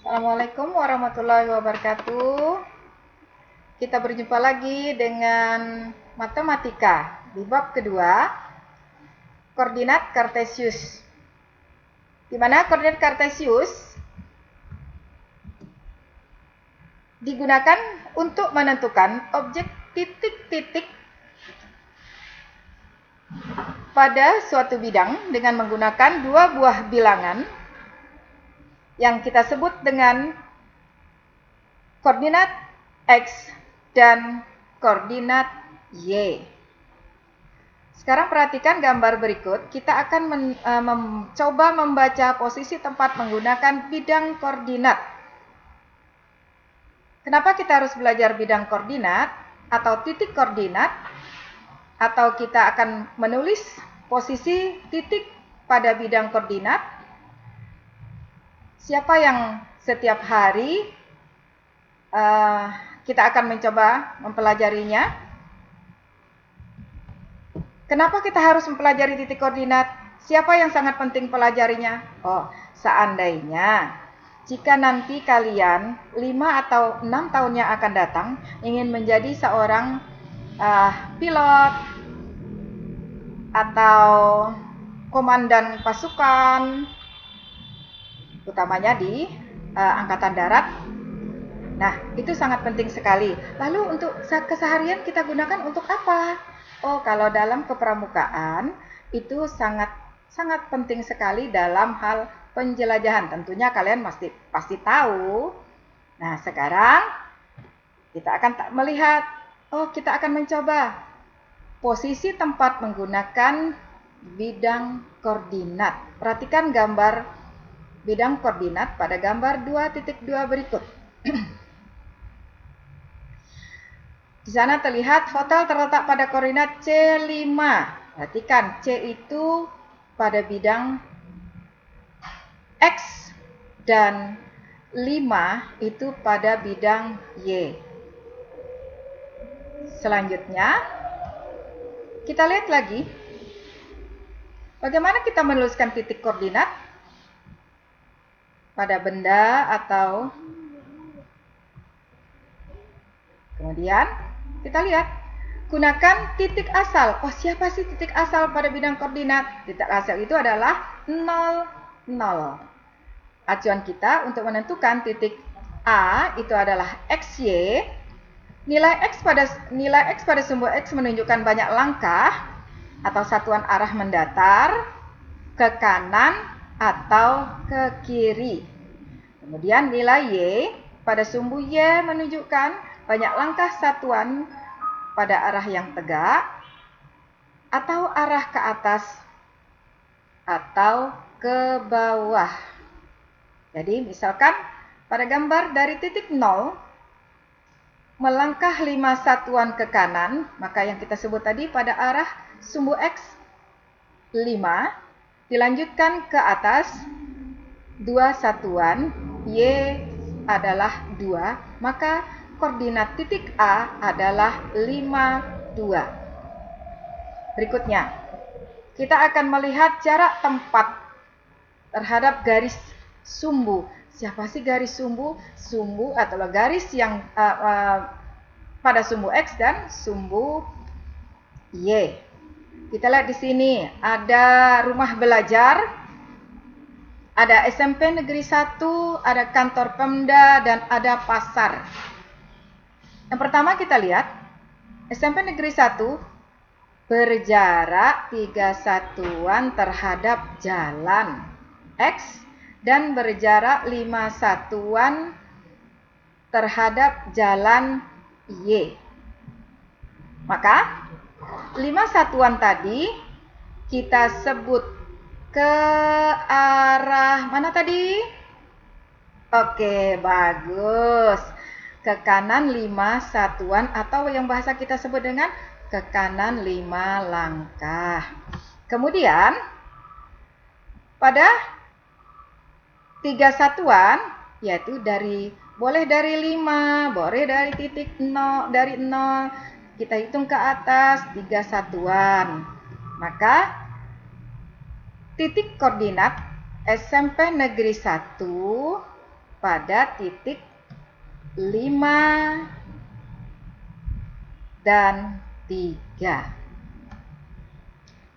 Assalamualaikum warahmatullahi wabarakatuh. Kita berjumpa lagi dengan matematika di bab kedua, koordinat kartesius. Di mana koordinat kartesius digunakan untuk menentukan objek titik-titik pada suatu bidang dengan menggunakan dua buah bilangan yang kita sebut dengan koordinat X dan koordinat Y. Sekarang perhatikan gambar berikut. Kita akan mencoba membaca posisi tempat menggunakan bidang koordinat. Kenapa kita harus belajar bidang koordinat atau titik koordinat? Atau kita akan menulis posisi titik pada bidang koordinat? Siapa yang setiap hari kita akan mencoba mempelajarinya? Kenapa kita harus mempelajari titik koordinat? Siapa yang sangat penting pelajarinya? Oh, seandainya jika nanti kalian 5 atau 6 tahun yang akan datang ingin menjadi seorang pilot atau komandan pasukan, utamanya di Angkatan Darat. Nah, itu sangat penting sekali. Lalu untuk keseharian kita gunakan untuk apa? Oh, kalau dalam kepramukaan itu sangat penting sekali dalam hal penjelajahan. Tentunya kalian pasti tahu. Nah, sekarang kita akan melihat, kita akan mencoba posisi tempat menggunakan bidang koordinat. Perhatikan gambar bidang koordinat pada gambar 2.2 berikut. Di sana terlihat hotel terletak pada koordinat C5. Perhatikan, C itu pada bidang X dan 5 itu pada bidang Y. Selanjutnya, kita lihat lagi. Bagaimana kita menuliskan titik koordinat pada benda atau kemudian kita lihat, gunakan titik asal. Oh, siapa sih titik asal pada bidang koordinat? Titik asal itu adalah 0, 0. Acuan kita untuk menentukan titik A itu adalah XY. Nilai X pada sumbu X menunjukkan banyak langkah atau satuan arah mendatar, ke kanan atau ke kiri. Kemudian nilai Y pada sumbu Y menunjukkan banyak langkah satuan pada arah yang tegak, atau arah ke atas, atau ke bawah. Jadi misalkan pada gambar dari titik 0, melangkah 5 satuan ke kanan, maka yang kita sebut tadi pada arah sumbu X 5, dilanjutkan ke atas 2 satuan, Y adalah 2, maka koordinat titik A adalah 5, 2. Berikutnya, kita akan melihat jarak tempat terhadap garis sumbu. Siapa sih garis sumbu? Sumbu adalah garis yang pada sumbu X dan sumbu Y. Kita lihat di sini, ada rumah belajar, ada SMP Negeri 1, ada kantor Pemda, dan ada pasar. Yang pertama kita lihat, SMP Negeri 1 berjarak 3 satuan terhadap jalan X dan berjarak 5 satuan terhadap jalan Y. Maka 5 satuan tadi kita sebut ke arah mana tadi? Oke, bagus. Ke kanan 5 satuan atau yang bahasa kita sebut dengan ke kanan 5 langkah. Kemudian pada 3 satuan, yaitu boleh dari 5, boleh dari titik 0, dari 0, kita hitung ke atas 3 satuan. Maka titik koordinat SMP Negeri 1 pada titik 5 dan 3.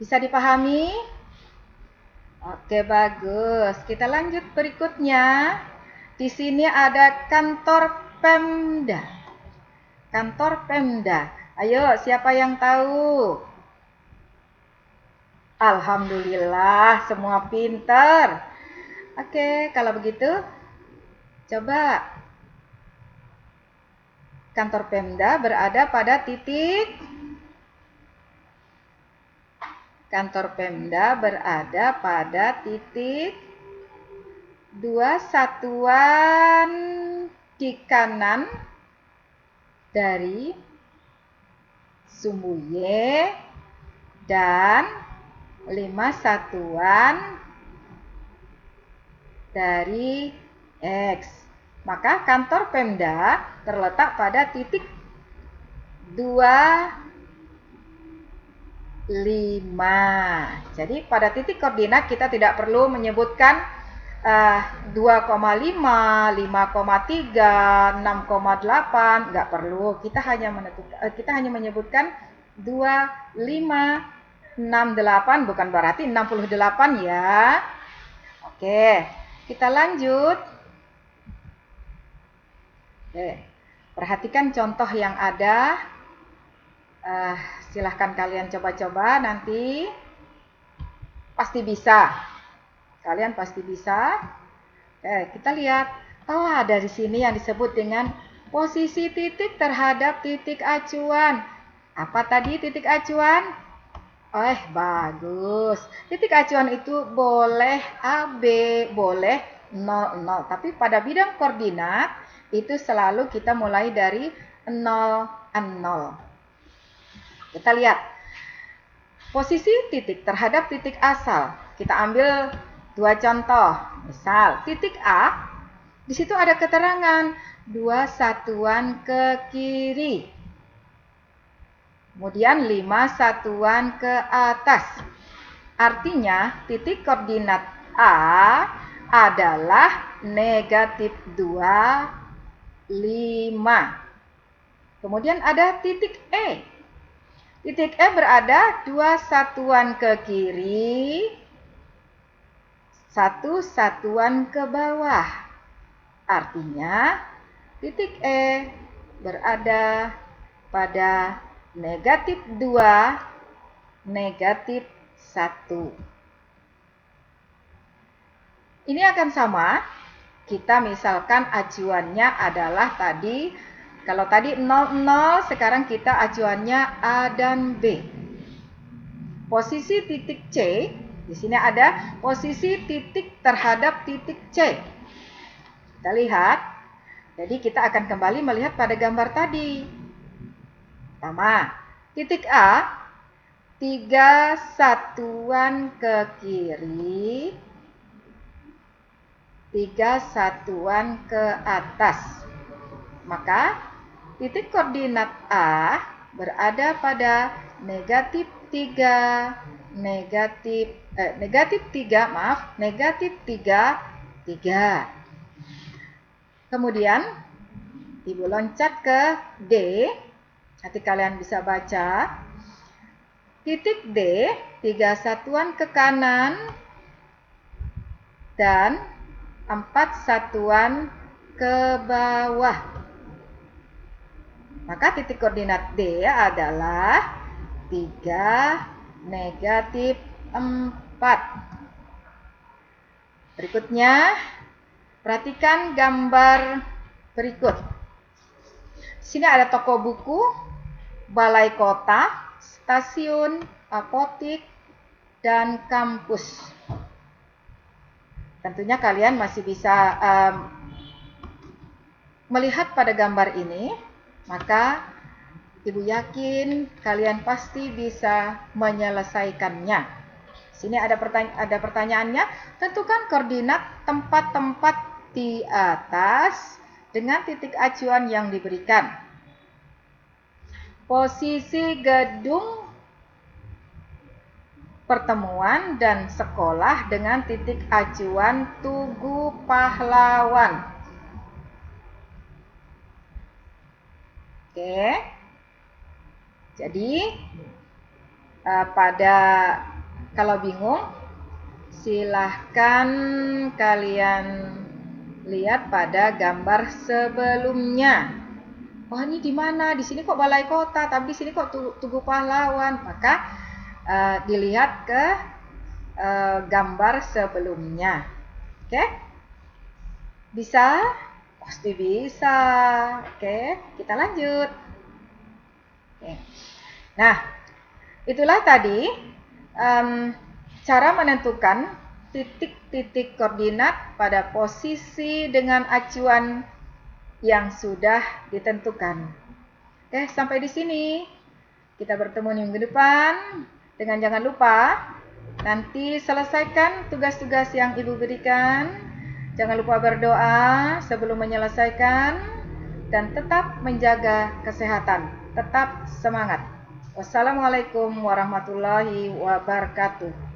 Bisa dipahami? Oke, bagus. Kita lanjut berikutnya. Di sini ada kantor Pemda. Kantor Pemda. Ayo, siapa yang tahu? Alhamdulillah, semua pinter. Oke, kalau begitu, coba. Kantor Pemda berada pada titik. Kantor Pemda berada pada titik 2 satuan di kanan dari sumbu Y dan 5 satuan dari X. Maka kantor Pemda terletak pada titik 2, 5. Jadi pada titik koordinat kita tidak perlu menyebutkan 2,5, 5,3, 6,8, nggak perlu. Kita hanya menyebutkan 2, 5, 68, bukan berarti 68 ya. Oke, kita lanjut. Oke, perhatikan contoh yang ada. Silahkan kalian coba-coba, nanti pasti bisa. Kalian pasti bisa. Oke, kita lihat. Oh, dari sini yang disebut dengan posisi titik terhadap titik acuan. Apa tadi titik acuan? Bagus. Titik acuan itu boleh AB, boleh 0, 0. Tapi pada bidang koordinat, itu selalu kita mulai dari 0, 0. Kita lihat. Posisi titik terhadap titik asal. Kita ambil 2 contoh. Misal, titik A, di situ ada keterangan 2 satuan ke kiri. Kemudian 5 satuan ke atas. Artinya titik koordinat A adalah negatif 2, 5. Kemudian ada titik E. Titik E berada 2 satuan ke kiri, 1 satuan ke bawah. Artinya titik E berada pada negatif 2, negatif 1. Ini akan sama. Kita misalkan acuannya adalah tadi, kalau tadi 0, 0, sekarang kita acuannya A dan B. Posisi titik C, di sini ada posisi titik terhadap titik C. Kita lihat. Jadi kita akan kembali melihat pada gambar tadi. Pertama, titik A, 3 satuan ke kiri, 3 satuan ke atas. Maka titik koordinat A berada pada negatif 3, negatif 3, 3. Kemudian Ibu loncat ke D. Nanti kalian bisa baca. Titik D, 3 satuan ke kanan dan 4 satuan ke bawah. Maka titik koordinat D adalah 3, negatif 4. Berikutnya, perhatikan gambar berikut. Di sini ada toko buku, balai kota, stasiun, apotik, dan kampus. Tentunya kalian masih bisa melihat pada gambar ini, maka Ibu yakin kalian pasti bisa menyelesaikannya. Sini ada pertanyaannya, tentukan koordinat tempat-tempat di atas dengan titik acuan yang diberikan. Posisi gedung pertemuan dan sekolah dengan titik acuan Tugu Pahlawan. Oke. Jadi kalau bingung silahkan kalian lihat pada gambar sebelumnya. Oh, ini di mana? Di sini kok Balai Kota, tapi di sini kok Tugu Pahlawan. Maka dilihat ke gambar sebelumnya. Oke? Bisa? Pasti bisa. Oke, kita lanjut. Oke. Nah, itulah tadi cara menentukan titik-titik koordinat pada posisi dengan acuan yang sudah ditentukan. Oke, sampai di sini. Kita bertemu minggu depan. Dengan jangan lupa, nanti selesaikan tugas-tugas yang Ibu berikan. Jangan lupa berdoa sebelum menyelesaikan. Dan tetap menjaga kesehatan. Tetap semangat. Wassalamualaikum warahmatullahi wabarakatuh.